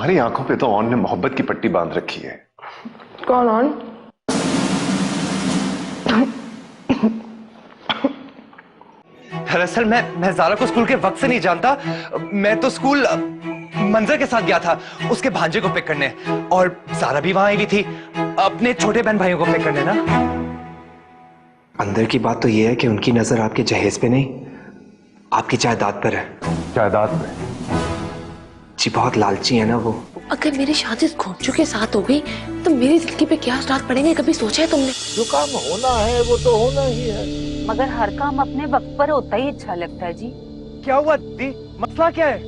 तुम्हारी आंखों पे तो ऑन ने मोहब्बत की पट्टी बांध रखी है। कौन ऑन? दरअसल मैं ज़ारा को स्कूल के वक्त से नहीं जानता। मैं तो स्कूल मंजर के साथ गया था उसके भांजे को पिक करने, और ज़ारा भी वहां आई हुई थी अपने छोटे बहन भाइयों को पिक करने ना। अंदर की बात तो यह है कि उनकी नजर आपके जहेज पे नहीं, आपकी जायदाद पर है। जायदाद पे? जी बहुत लालची है ना वो। अगर मेरी शादी घोंचू के साथ हो गई तो मेरी जिंदगी पे क्या असरात पड़ेंगे, कभी सोचा है तुमने? जो काम होना है वो तो होना ही है, मगर हर काम अपने वक्त पर होता ही अच्छा लगता है जी। क्या हुआ दी, मसला क्या है?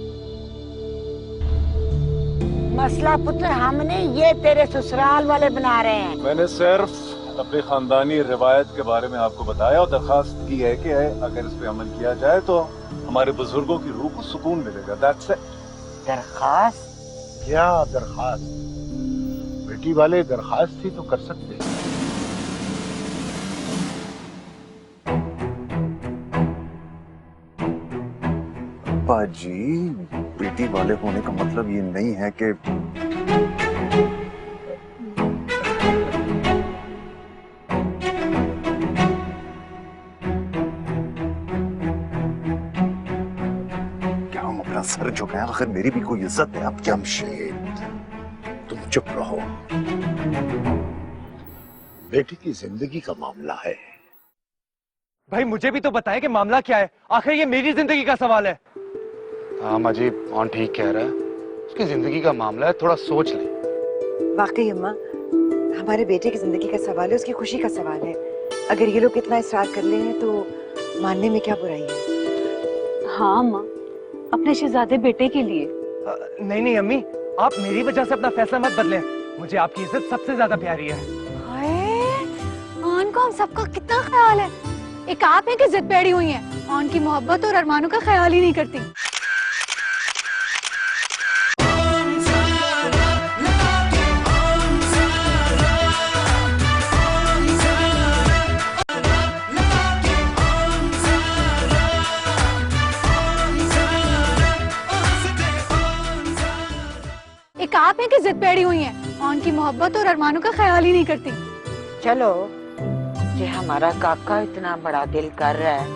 मसला पुत्र हमने ये तेरे ससुराल वाले बना रहे हैं। मैंने सिर्फ अपनी खानदानी रिवायत के बारे में आपको बताया और दरखास्त की है कि अगर इस पे अमल किया जाए तो हमारे बुजुर्गों की रूह को सुकून मिलेगा। That's it. दरखास्त? क्या दरखास्त? बेटी वाले दरखास्त ही तो कर सकते हैं। अब्बा जी, बेटी वाले होने का मतलब ये नहीं है कि क्या हम अपना सर झुकाएं? आखिर मेरी भी कोई इज्जत है। अब जमशेद तुम चुप रहो, बेटी की जिंदगी का मामला है। भाई मुझे भी तो बताएं कि मामला क्या है, आखिर ये मेरी जिंदगी का सवाल है। हाँ माँ जी, ऑन ठीक कह रहा है, उसकी जिंदगी का मामला है, थोड़ा सोच ले। वाकई अम्मा, हमारे बेटे की जिंदगी का सवाल है, उसकी खुशी का सवाल है। अगर ये लोग इतना इसरार कर ले हैं तो मानने में क्या बुराई है? हाँ माँ, अपने शहजादे बेटे के लिए। नहीं नहीं अम्मी, आप मेरी वजह से अपना फैसला मत बदलें, मुझे आपकी इज्जत सबसे ज्यादा प्यारी है। ऑन को हम सबका कितना ख्याल है, एक आप है कि जिद पे अड़ी हुई है, ऑन की मोहब्बत और अरमानों का ख्याल ही नहीं करती। एक आप है कि जिद पे अड़ी हुई है, ऑन की मोहब्बत और अरमानों का ख्याल ही नहीं करती। चलो, जे हमारा काका इतना बड़ा दिल कर रहा है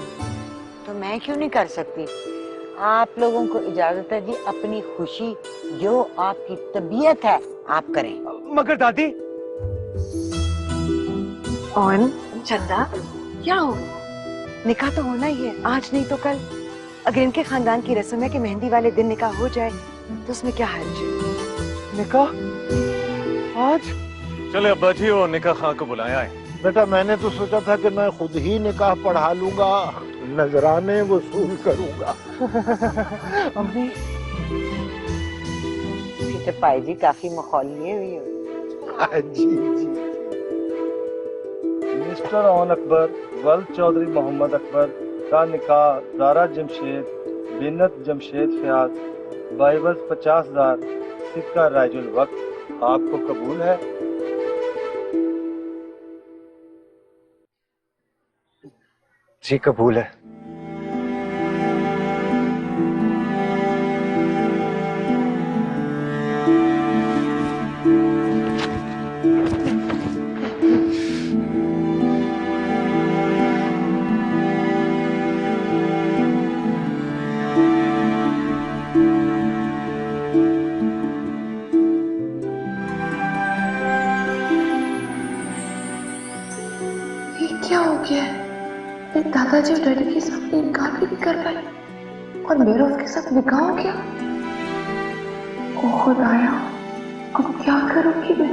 तो मैं क्यों नहीं कर सकती? आप लोगों को इजाजत है जी, अपनी खुशी जो आपकी तबीयत है आप करें। मगर दादी। ऑन, चंदा, क्या हो? निकाह तो होना ही है, आज नहीं तो कल। अगर इनके खानदान की रस्म है कि मेहंदी वाले दिन निकाह हो जाए तो उसमें क्या हर्ज है? निकाह आज? चले अब्बा जी, वो निकाह खां को बुलाया है। बेटा मैंने तो सोचा था कि मैं खुद ही निकाह पढ़ा लूंगा, नजराने वसूल करूंगा। अम्मी तो पाई जी काफी मखौली हुई हो। जी जी। मिस्टर ऑन अकबर वल्द चौधरी मोहम्मद अकबर का निकाह ज़ारा जमशेद बिनत जमशेद फयाज बाइबस 50,000 सिक्का राजुल वक्त आपको कबूल है? जी कबूल है। क्या हो गया है? मेरे दादाजी और डैडी के सामने इनकार भी नहीं कर पाए और मेरा उसके साथ निकाह हो गया। ओ खुदाया, अब क्या करूंगी मैं?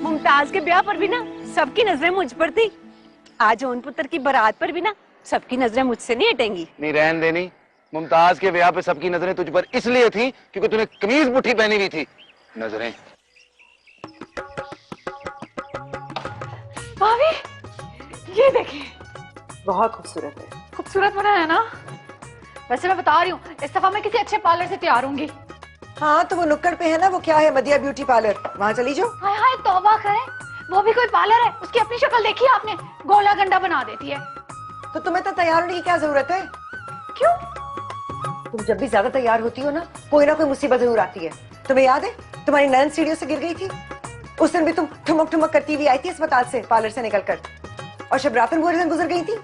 मुमताज के ब्याह पर भी ना सबकी नजरें मुझ पर थी, आज ओन पुत्र की बारात पर भी ना सबकी नजरें मुझसे नहीं हटेंगी। नहीं रहन देनी, मुमताज के ब्याह पे सबकी नजरें तुझ पर इसलिए थी क्योंकि तूने कमीज मुट्ठी पहनी हुई थी। नजरें भाभी, ये देखिए, बहुत खूबसूरत है। खूबसूरत बना है ना? वैसे मैं बता रही हूँ, इस दफा मैं किसी अच्छे पार्लर से तैयार होंगी। हाँ तो वो नुक्कड़ पे है ना, वो क्या है, मदिया ब्यूटी पार्लर, वहाँ चली जाओ। हाय हाय, तो तौबा करें, वो भी कोई पार्लर है, उसकी अपनी शक्ल देखी है आपने? गोला गंडा बना देती है। तो तुम्हें तो तैयार होने की क्या जरूरत है? क्यों? तुम जब भी ज्यादा तैयार होती हो ना, कोई ना कोई मुसीबत जरूर आती है। तुम्हें याद है तुम्हारी नैन सीढ़ियों से गिर गई थी? उस दिन भी तुम ठुमक ठुमक करती हुई आई थी अस्पताल से, पार्लर से निकलकर। और शबरातन बुरे दिन गुजर गई थी,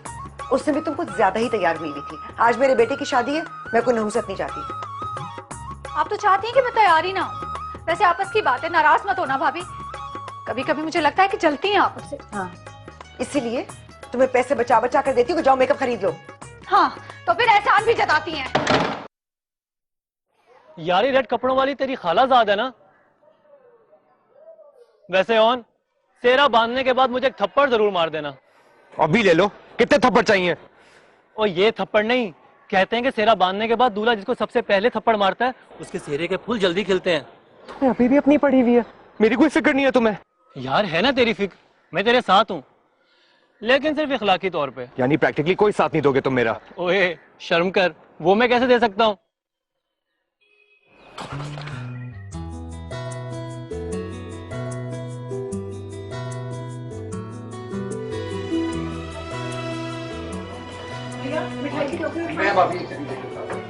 उस दिन भी तुम कुछ ज्यादा ही तैयार हुई थी। आज मेरे बेटे की शादी है, मैं कोई नहुसत नहीं चाहती। आप तो चाहती हैं कि मैं तैयार ही ना हूँ। वैसे आपस की बातें, नाराज मत होना भाभी, कभी कभी मुझे लगता है कि जलती हैं आपस से। हाँ, इसीलिए तुम्हें पैसे बचा बचा कर देती हूँ, जाओ मेकअप खरीद लो। हाँ, तो फिर एहसान भी जताती हैं। यारी रेड कपड़ों वाली तेरी खालाजाद है ना? वैसे ऑन सेहरा बांधने के बाद मुझे एक थप्पड़ जरूर मार देना। अभी ले लो, कितने थप्पड़ चाहिए? और ये थप्पड़ नहीं, कहते हैं कि सेहरा बांधने के बाद दूल्हा जिसको सबसे पहले थप्पड़ मारता है उसके सेहरे के फूल जल्दी खिलते हैं। तुम्हें अभी भी अपनी पड़ी हुई है, मेरी कोई फिक्र नहीं है तुम्हें? यार है ना तेरी फिक्र, मैं तेरे साथ हूँ, लेकिन सिर्फ इखलाकी तौर पे। यानी प्रैक्टिकली कोई साथ नहीं दोगे तुम मेरा? ओए शर्म कर, वो मैं कैसे दे सकता हूँ?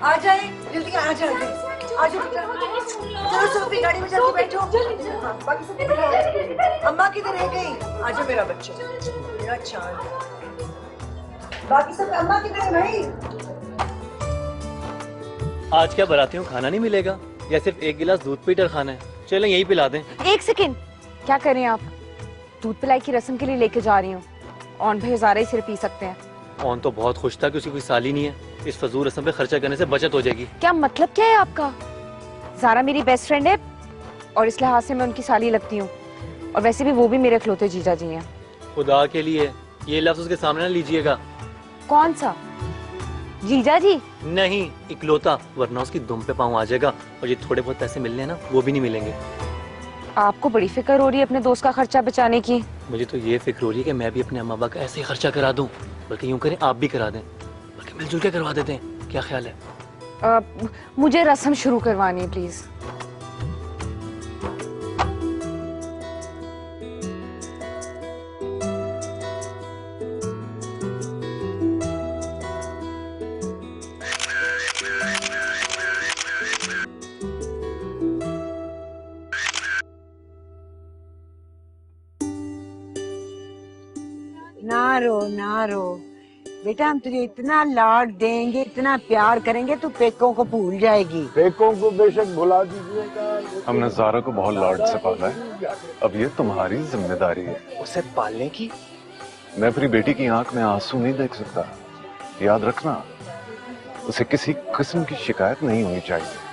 आ जाए जल्दी, आ जाए आ जाओ बेटा। चलो सोफी, गाड़ी में जल्दी बैठो। हाँ, बाकी सब बैठो। अम्मा किधर रह गई? आ जाओ मेरा बच्चा, मेरा चांद। बाकी सब अम्मा किधर है भाई? आज क्या बारातियों खाना नहीं मिलेगा या सिर्फ एक गिलास दूध पीटर खाना है? चलो यही पिला दें। एक सेकेंड, क्या करें आप? दूध पिलाई की रस्म के लिए लेके जा रही हूँ। ऑन भाई ज़ारा ही सिर्फ पी सकते हैं। ऑन तो बहुत खुश था कि उसकी कोई साली नहीं है, इस फजूल रस्म पे खर्चा करने से बचत हो जाएगी। क्या मतलब क्या है आपका? ज़ारा मेरी बेस्ट फ्रेंड है और इस लिहाज से मैं उनकी साली लगती हूँ, और वैसे भी वो भी मेरे खिलौते जीजा जी हैं। खुदा के लिए ये लफ्ज उसके सामने ना लीजिएगा। कौन सा जीजा जी? नहीं, इकलौता, वरना उसकी दुम पे पाँव आ जाएगा और ये थोड़े बहुत पैसे मिलने हैं ना, वो भी नहीं मिलेंगे। आपको बड़ी फिक्र हो रही है अपने दोस्त का खर्चा बचाने की। मुझे तो ये फिक्र हो रही है कि मैं भी अपने अम्मा बाबा का ऐसे ही खर्चा करा दूं, बल्कि यूं करें आप भी करा दें, बल्कि मिलजुल के करवा देते हैं। क्या ख्याल है? मुझे रस्म शुरू करवानी है प्लीज। ना रो बेटा, हम तुझे इतना लाड देंगे, इतना प्यार करेंगे, तू पेकों को भूल जाएगी। पेकों को बेशक भुला दीजिएगा। हमने ज़ारा को बहुत लाड से पाला है, अब ये तुम्हारी जिम्मेदारी है उसे पालने की। मैं अपनी बेटी की आंख में आंसू नहीं देख सकता, याद रखना, उसे किसी किस्म की शिकायत नहीं होनी चाहिए।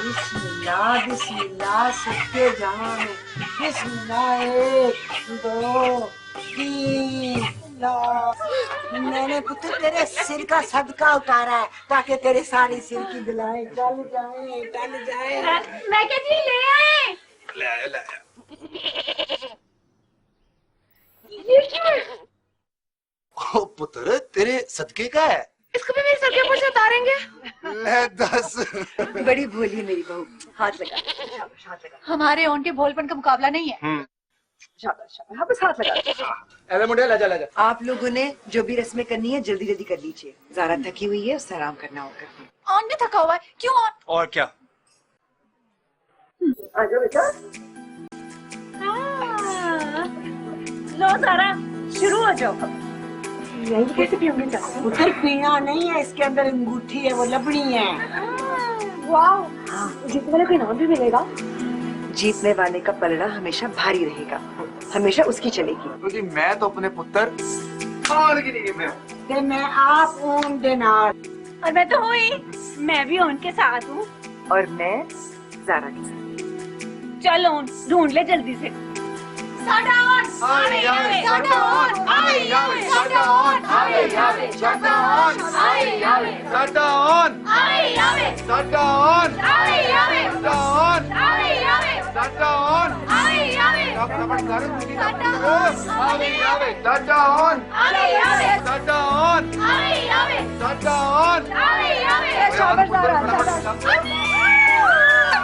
बिस्मिल्लाह बिस्मिल्लाह, सबके जहां में बिस्मिल्लाह। 1 2 3 मैंने पुत्र तेरे सिर का सदका उतारा है ताकि तेरे सारी सिर की दिलाएं टल जाए, टल जाए। मैं क्या चीज ले आए? ये क्यों है? ओ पुत्र, तेरे सदके का है। इसको भी मेरे सर के ऊपर से उतारेंगे? ले 10। बड़ी भोली है मेरी बहू, हाथ लगा, शाबाश, हाथ लगा। हमारे ओन के भोलपन का मुकाबला नहीं है। शाबाश शाबाश, हाँ बस हाथ लगा। अरे मुंडे ला जा। आप लोगों ने जो भी रस्में करनी है जल्दी जल्दी कर लीजिए। ज़ारा थकी हुई है, उससे आराम करना होगा। ऑन भी थका हुआ है, क्यों ऑन? और क्या? आ जाओ बेटा। लो ज़ारा, शुरू हो जाओ। यही कैसे पियोगे? पुत्र पीना नहीं है, इसके अंदर अंगूठी है, वो लबड़ी है। वाओ, जीतने वाले को इनाम भी मिलेगा। जीतने वाले का पलड़ा हमेशा भारी रहेगा, हमेशा उसकी चलेगी। जी मैं तो अपने पुत्र और की नहीं मैं ते मैं आप ऊन दे नाल। और मैं तो हूँ ही, मैं भी उनके साथ हूँ। और मैं ज़ारा के साथ। चलो ढूंढ ले जल्दी से। साढ़े 8 आवे आवे साडा ऑन आवे आवे साडा ऑन आवे आवे साडा ऑन आवे आवे साडा ऑन आवे आवे साडा ऑन आवे आवे साडा ऑन आवे आवे साडा ऑन आवे आवे आवे आवे साडा ऑन आवे आवे साडा ऑन आवे आवे साडा ऑन आवे आवे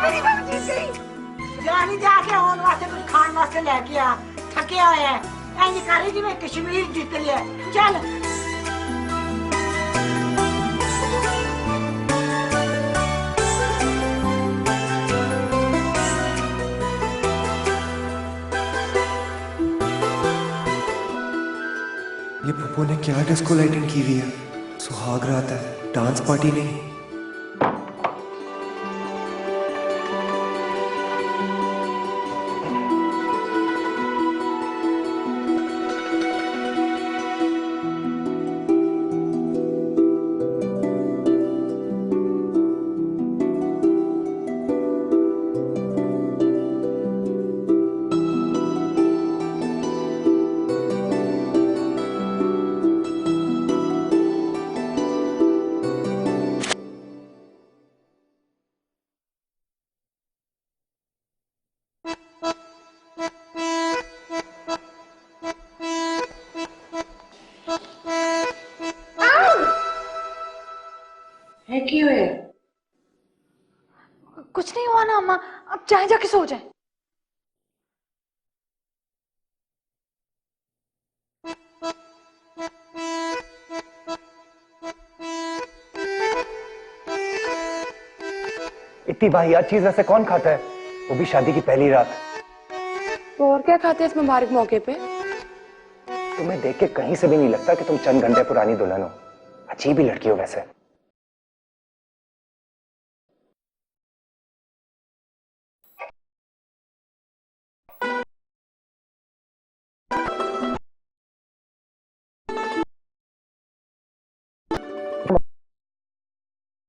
मेरी बात जीत गई। जानी जाके ऑन वास्ते कुछ खान वास्ते लेके आ, थके आए हैं ऐसे करे जी मैं कश्मीर जीत लिया। चल ये पप्पू ने क्या डिस्को लाइटिंग की हुई है? सुहाग रात है, डांस पार्टी नहीं। है क्यों है? कुछ नहीं हुआ ना अम्मा, अब चाहे जाके सो जाए। इतनी वाहियात चीज ऐसे कौन खाता है, वो भी शादी की पहली रात। तो और क्या खाते हैं इस मुबारक मौके पे? तुम्हें देख के कहीं से भी नहीं लगता कि तुम चंद घंटे पुरानी दुल्हन हो। अजीब ही लड़की हो वैसे।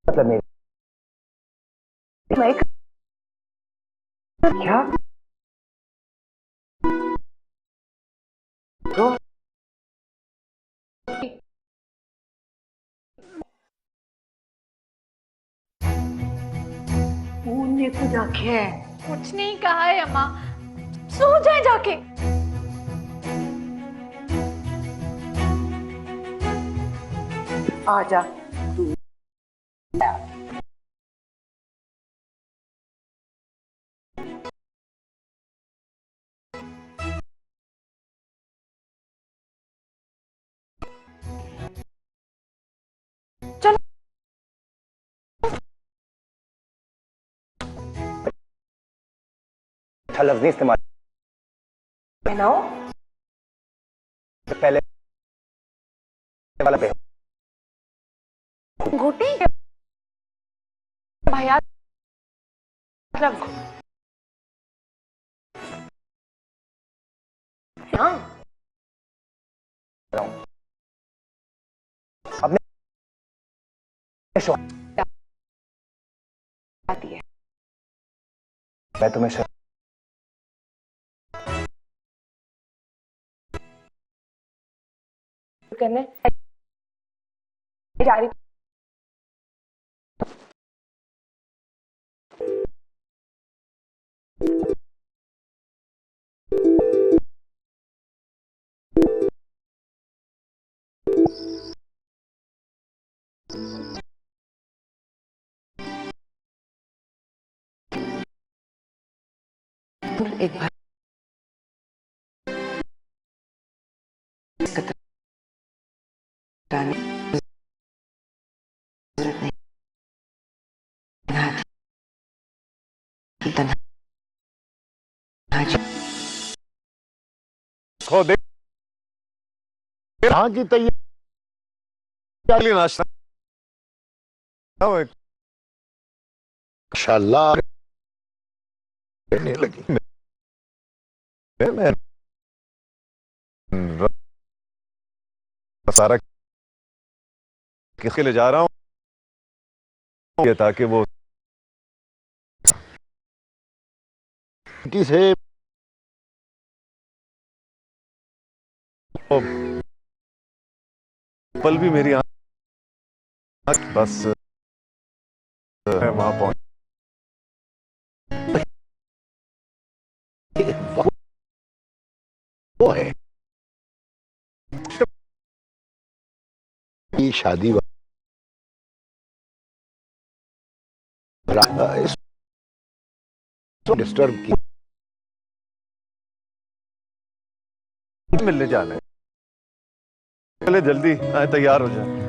मतलब नहीं क्या तो ने कुछ आखे है? कुछ नहीं कहा है अम्मा, सो जाए जाके। आजा चलो अच्छा लफ्ज नहीं इस्तेमाल पहनाओ। पहले वाला पे घोटी भैया मतलब हाँ अपने आती है। मैं तुम्हें करने जा रही एक बार खो दे यहाँ की तैयारी नाश्ता माशाल्लाह नहीं लगी मैं सारा किसके लिए जा रहा हूँ ये ताकि वो से पल भी मेरी आंख बस मैं वहां पहुंच वो है ये शादी डिस्टर्ब की मिलने जाना है, पहले जल्दी आए, तैयार हो जाए।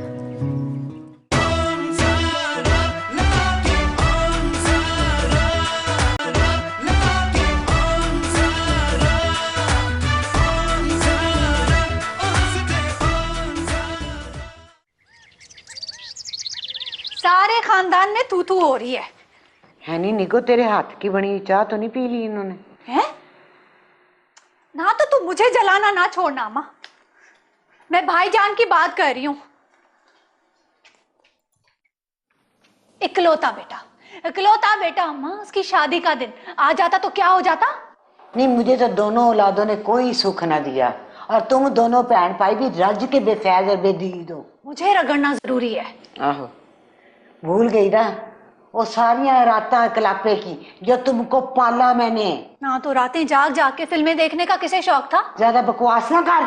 सारे खानदान में तू तू हो रही है नहीं निको, तेरे हाथ की बनी चाय तो नहीं पी ली इन्होंने? हैं? ना तो तू मुझे जलाना ना छोड़ना माँ, मैं भाईजान की बात कर रही हूँ। इकलौता बेटा अम्मा, उसकी शादी का दिन आ जाता तो क्या हो जाता। नहीं, मुझे तो दोनों औलादों ने कोई सुख ना दिया, और तुम दोनों बहन भाई भी रज के बेफैज और बेदीद हो। मुझे रगड़ना जरूरी है। आहो, भूल गई ना वो सारियां रातां कलापे की जो तुमको पाला मैंने। ना तो रातें जाग जाग के फिल्में देखने का किसे शौक था। ज्यादा बकवास ना कर,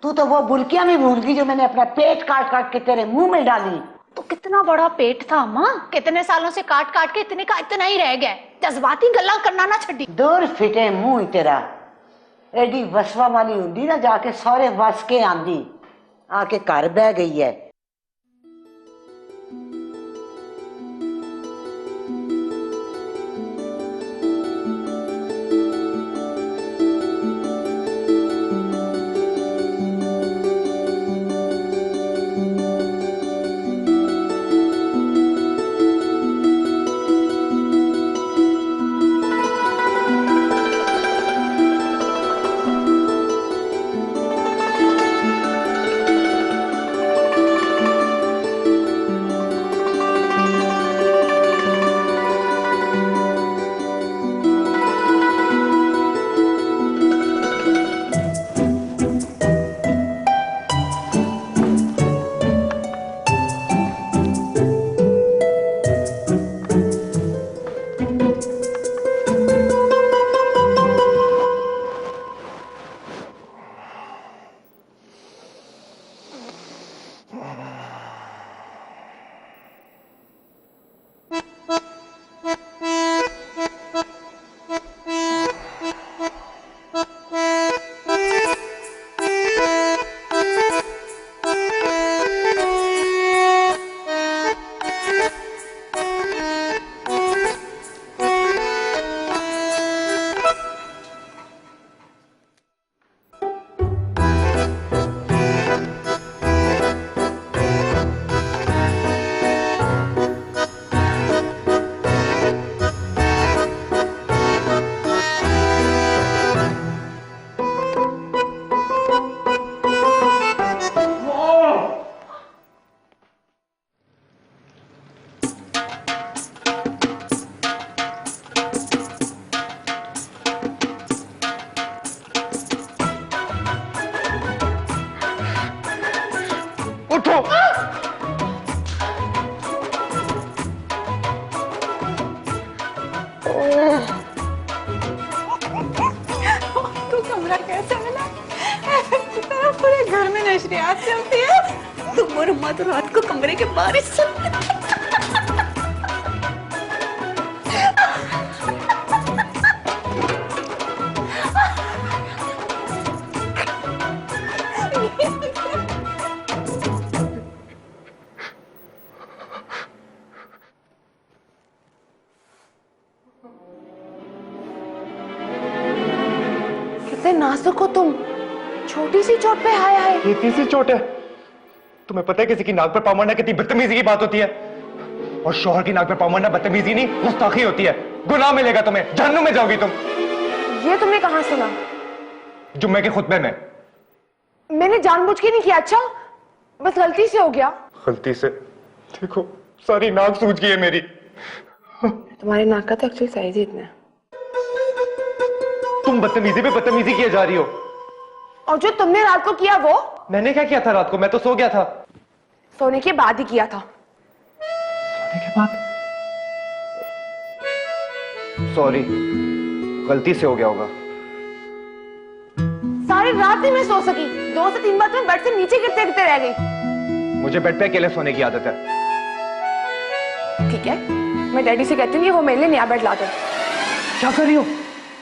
तू तो वो बुल्कियां भी भूल गई जो मैंने अपना पेट काट काट के तेरे मुंह में डाली। तो कितना बड़ा पेट था माँ, कितने सालों से काट काट के इतने का इतना ही रह गया। जज्बाती गल्ला करना ना छड़ी। दूर फिटे मुंह तेरा, एडी वसवा वाली हुंदी ना जाके सारे वस के आंदी, आके घर बह गई है। तो कमरा कैसे मिला? तेरा पूरे घर में नशरियात चलती है। तुम और अम्मा तो रात को कमरे के बाहर ही सोते। कितने नाजुक हो तुम, छोटी सी चोट पे हाय हाय। ये तीसरी चोट है। तुम्हें पता है किसी की नाक पर पाँव मारना कितनी बदतमीजी की बात होती है, और शोहर की नाक पर पाँव मारना बदतमीजी नहीं गुस्ताखी होती है। गुनाह मिलेगा तुम्हें, जहन्नुम में जाओगी तुम। ये तुमने कहाँ सुना? जुम्मे के खुतबे में। मैंने जानबूझ के नहीं किया। अच्छा, बस गलती से हो गया। गलती से? देखो सारी नाक सूज गई है मेरी। तुम्हारे नाक का तो एक्चुअली साइज ही इतना है। तुम बदतमीजी पे बदतमीजी किए जा रही हो। और जो तुमने रात को किया वो? मैंने क्या किया था रात को? मैं तो सो गया था। सोने के बाद ही किया था। सोने के बाद? सॉरी, गलती से हो गया होगा। सारी रात नहीं मैं सो सकी, 2 से 3 बार मैं बेड से नीचे गिरते गिरते रह गई। मुझे बेड पे अकेले सोने की आदत है। ठीक है, मैं डैडी से कहती हूँ कि वो मेरे लिए नया बेड ला दे। क्या कर रही हो?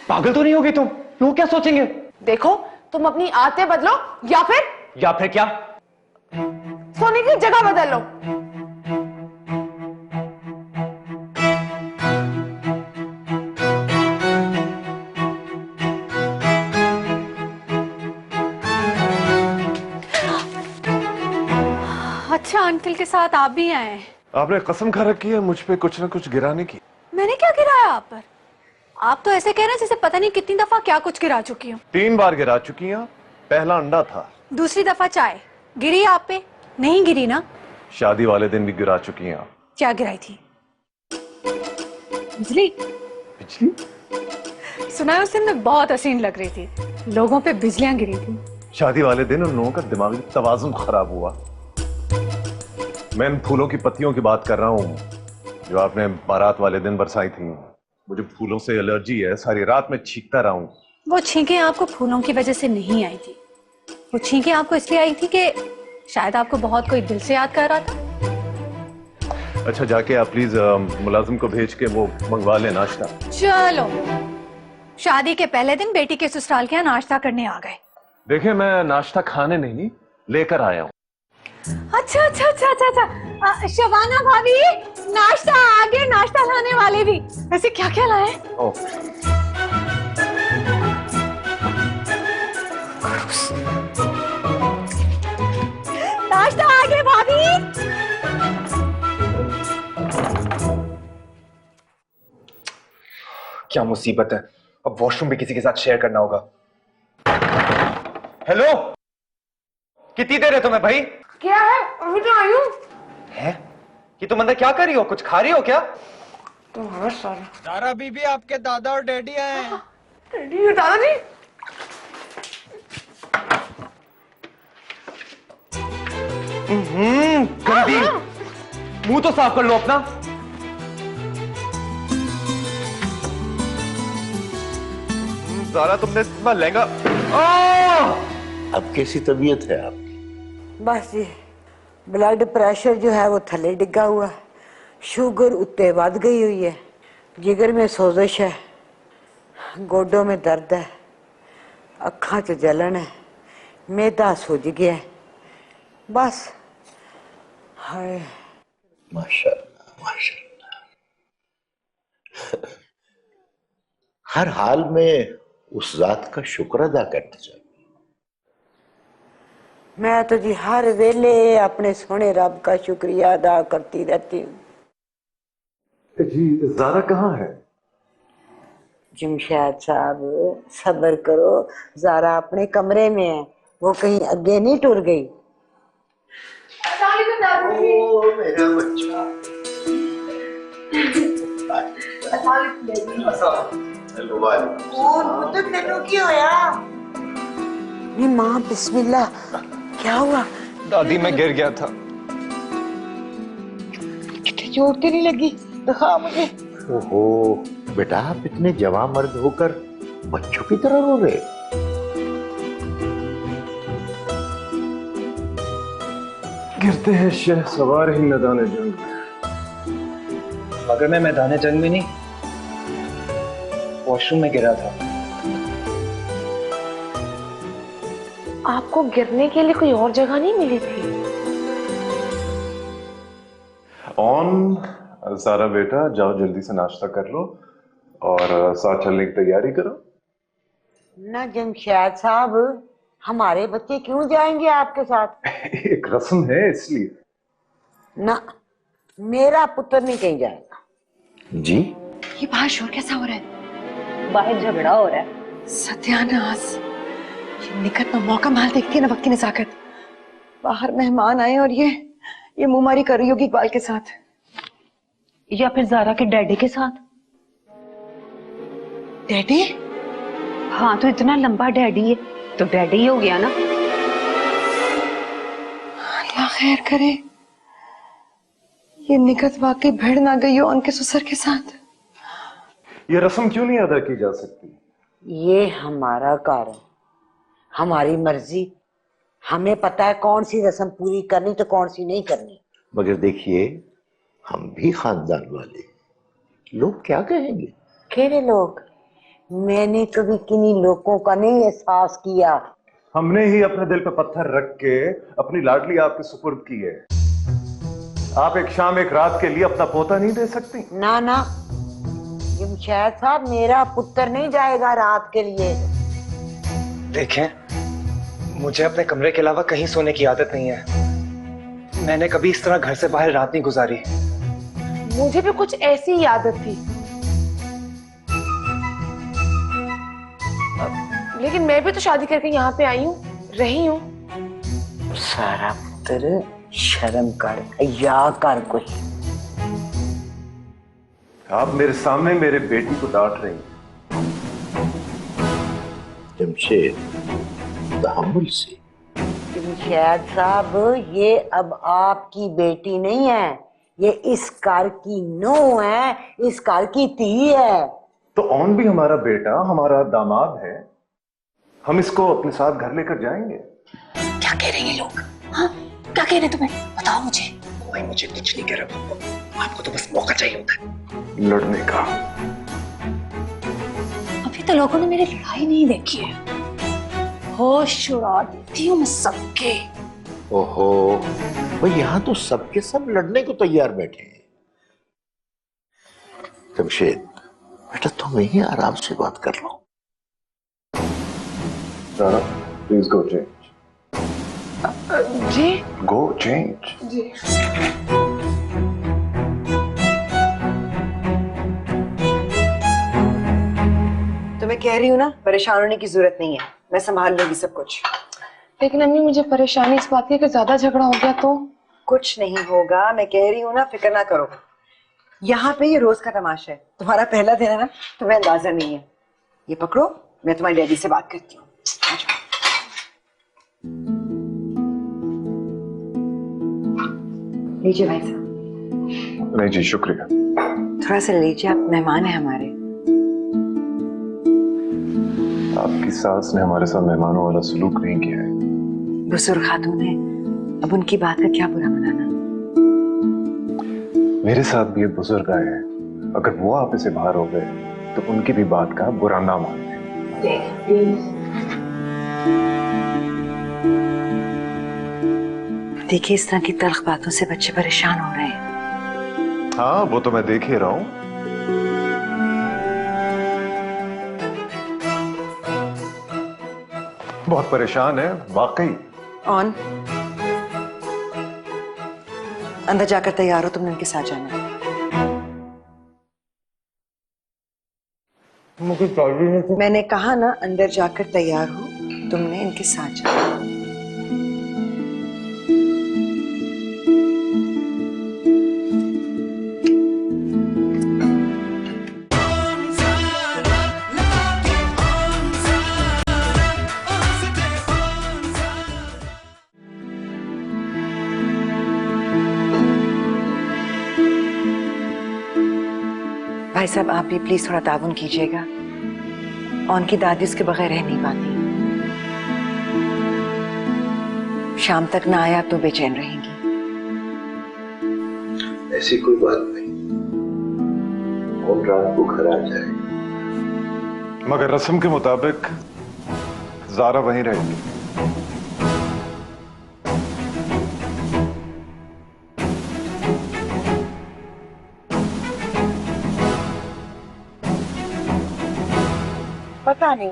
पागल तो नहीं होगी तुम? लोग क्या सोचेंगे? देखो, तुम अपनी आदतें बदलो या फिर क्या? सोने की जगह बदल लो। अच्छा, अंकल के साथ आप भी आए हैं। आपने कसम खा रखी है मुझ पे कुछ ना कुछ गिराने की। मैंने क्या गिराया आप पर? आप तो ऐसे कह रहे हैं जैसे पता नहीं कितनी दफा क्या कुछ गिरा चुकी हूँ। 3 बार गिरा चुकी हैं। पहला अंडा था। दूसरी दफा चाय गिरी आप पे? नहीं गिरी ना? शादी वाले दिन भी गिरा चुकी हैं आप। क्या गिराई थी? बिजली? बिजली? सुना है उस दिन मैं बहुत हसीन लग रही थी, लोगों पे बिजलियां गिरी थी। शादी वाले दिन उन लोगों का दिमागी तवाजुन खराब हुआ। मैं इन फूलों की पत्तियों की बात कर रहा हूँ जो आपने बारात वाले दिन बरसाई थी। मुझे फूलों से एलर्जी है, सारी रात में छींकता रहा हूँ। वो छींकें आपको फूलों की वजह से नहीं आई थी, वो छींकें आपको इसलिए आई थी कि शायद आपको बहुत कोई दिल से याद कर रहा था। अच्छा, जाके आप प्लीज मुलाजिम को भेज के वो मंगवा ले नाश्ता। चलो, शादी के पहले दिन बेटी के ससुराल के यहाँ नाश्ता करने आ गए। देखिए, मैं नाश्ता खाने नहीं लेकर आया हूँ। अच्छा अच्छा अच्छा अच्छा अच्छा, शबाना भाभी, नाश्ता आगे, नाश्ता लाने वाले भी। वैसे क्या क्या लाए? नाश्ता आगे भाभी। क्या मुसीबत है, अब वॉशरूम भी किसी के साथ शेयर करना होगा। हेलो, कितनी देर है तुम्हें भाई? क्या है? अभी तो आई हूँ। है कि तुम अंदर क्या कर रही हो? कुछ खा रही हो क्या? तुम्हारा सारा। सारा बीबी, आपके दादा और डैडी आए हैं। डैडी, दादाजी? गंदी, मुंह तो साफ कर लो अपना। ज़ारा, तुमने इतना लहंगा। अब कैसी तबीयत है आपकी? बस जी, ब्लड प्रेशर जो है वो थले डिगा हुआ है, शुगर उत्ते बढ़ गई हुई है, जिगर में सोजिश है, गोडों में दर्द है, अखा च जलन है, मैदा सुज गया है, बस। हाय माशाल्लाह माशाल्लाह। हर हाल में उस जात का शुक्र अदा करते जाओ। मैं तो जी हर वेले अपने सोने रब का शुक्रिया अदा करती रहती हूँ। जी, ज़ारा कहाँ है? जमशेद साहब, सब्र करो, ज़ारा अपने कमरे में है, वो कहीं आगे नहीं टुर गई। ओ मेरा बच्चा। ये माँ, बिस्मिल्लाह, क्या हुआ? दादी, मैं गिर गया था। कितनी चोट तो नहीं लगी? दिखा मुझे। ओहो बेटा, आप इतने जवान मर्द होकर बच्चों की तरह रो रहे। गिरते हैं शह सवार ही मैदान जंग। मगर मैं मैदान जंग में नहीं, वॉशरूम में गिरा था। आपको गिरने के लिए कोई और जगह नहीं मिली थी? ज़ारा बेटा, जाओ जल्दी से नाश्ता कर लो और साथ चलने की तैयारी करो। ना जमशेद साहब, हमारे बच्चे क्यों जाएंगे आपके साथ? एक रस्म है इसलिए। ना, मेरा पुत्र नहीं कहीं जाएगा। जी, ये बाहर शोर कैसा हो रहा है? बाहर झगड़ा हो रहा है। सत्यानाश, ये निकट में मौका माल देखती है ना वक्त की नजाकत। बाहर मेहमान आए और ये मुंहमारी कर रही होगी इकबाल के साथ, या फिर ज़ारा के डैडी के साथ। डैडी? हाँ, तो इतना लंबा डैडी है, तो डैडी ही हो गया ना। अल्लाह खैर करे, ये निकत वाकई भिड़ ना गई हो उनके ससुर के साथ। ये रस्म क्यों नहीं अदा की जा सकती? ये हमारा घर है, हमारी मर्जी, हमें पता है कौन सी रस्म पूरी करनी तो कौन सी नहीं करनी। मगर देखिए, हम भी खानदान वाले, लोग क्या कहेंगे? केड़े लोग? मैंने कभी किन्हीं लोगों का नहीं एहसास किया। हमने ही अपने दिल पे पत्थर रख के अपनी लाडली आपके सुपुर्द की है। आप एक शाम एक रात के लिए अपना पोता नहीं दे सकती? ना ना, जमशेद साहब, मेरा पुत्र नहीं जाएगा रात के लिए। देखें, मुझे अपने कमरे के अलावा कहीं सोने की आदत नहीं है। मैंने कभी इस तरह घर से बाहर रात नहीं गुजारी। मुझे भी कुछ ऐसी ही आदत थी, लेकिन मैं भी तो शादी करके यहाँ पे आई हूँ, रही हूँ। सारा पुत्र शर्म कर, या कर कोई। आप मेरे सामने मेरे बेटी को डांट रही हैं। जमशेद, तहम्मुल से। जमशेद साहब, ये अब आपकी बेटी नहीं है, ये इस घर की नूह है, इस घर की धी है। तो ऑन भी हमारा बेटा, हमारा दामाद है, हम इसको अपने साथ घर लेकर जाएंगे। क्या कह रहे हैं लोग? हाँ, क्या कह रहे तुम्हें? बताओ मुझे। भाई मुझे कुछ नहीं कह रहा, आपको तो बस मौका चाहिए होता है लड़ने का। अभी तो लोगों ने मेरी लड़ाई नहीं देखी है, होश उड़ा देती हूँ मैं सबके। ओहो, भाई यहाँ तो सबके सब लड़ने को तैयार बैठे हैं। जमशेद बेटा, तुम यही आराम से बात कर लो। Please go change. जी गो चेंज। जी। तो मैं कह रही हूँ ना, परेशान होने की जरूरत नहीं है, मैं संभाल लूंगी सब कुछ। लेकिन अम्मी, मुझे परेशानी इस बात की है कि ज्यादा झगड़ा हो गया तो। कुछ नहीं होगा, मैं कह रही हूँ ना, फिक्र ना करो। यहाँ पे ये रोज का तमाशा है, तुम्हारा पहला दिन है ना, तुम्हें अंदाजा नहीं है। ये पकड़ो, मैं तुम्हारी डैडी से बात करती हूँ। लीजिए भाई साहब। नहीं जी, शुक्रिया। थोड़ा सा लीजिए, आप मेहमान हैं हमारे। आपकी सास ने हमारे साथ मेहमानों वाला सलूक नहीं किया है। बुजुर्ग खातून है, अब उनकी बात का क्या बुरा मनाना। मेरे साथ भी एक बुजुर्ग आए हैं, अगर वो आप से बाहर हो गए तो उनकी भी बात का बुरा ना माने। देखिए, इस तरह की तल्ख बातों से बच्चे परेशान हो रहे हैं। हाँ, वो तो मैं देख ही रहा हूं। बहुत परेशान है वाकई। ऑन अंदर जाकर तैयार हो, तुमने उनके साथ जाना है। मैंने कहा ना, अंदर जाकर तैयार हो, तुमने इनके साथ जाना है। भाई साहब, आप भी प्लीज थोड़ा ताउन कीजिएगा, और उनकी दादी उसके बगैर रह नहीं पाती। शाम तक ना आया तो बेचैन रहेंगी। ऐसी कोई बात नहीं, और रात को घर आ जाए। मगर रस्म के मुताबिक ज़ारा वहीं रहेगी। पता नहीं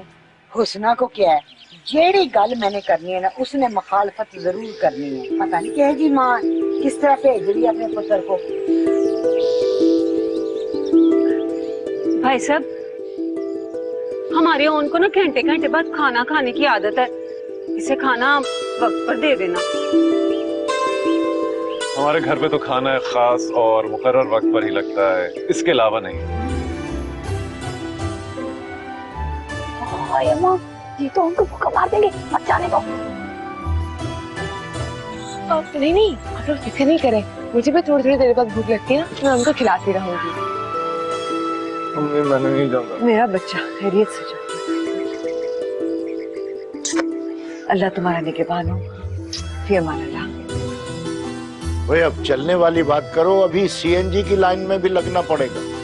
हुस्ना को क्या है, जेड़ी गल मैंने करनी है ना, उसने मुखालफत जरूर करनी है। पता नहीं क्या जी माँ किस तरह भेज रही है अपने पुत्र को। भाई साहब, हमारे ओन को ना घंटे घंटे बाद खाना खाने की आदत है, इसे खाना वक्त पर दे देना। हमारे घर पे तो खाना खास और मुकर्रर वक्त पर ही लगता है, इसके अलावा नहीं। ये तो उनको भूखा मार देंगे, मत जाने दो। नहीं नहीं, आप लोग फिक्र नहीं करें, मुझे भी थोड़ी थोड़ी देर बाद भूख लगती है ना, मैं उनको खिलाती रहूंगी। मम्मी मैं नहीं जाऊंगा। मेरा बच्चा खैरियत से जाओ। अल्लाह तुम्हारा निगहबान हो। फिर अमान अल्लाह। भाई अब चलने वाली बात करो, अभी सीएनजी की लाइन में भी लगना पड़ेगा।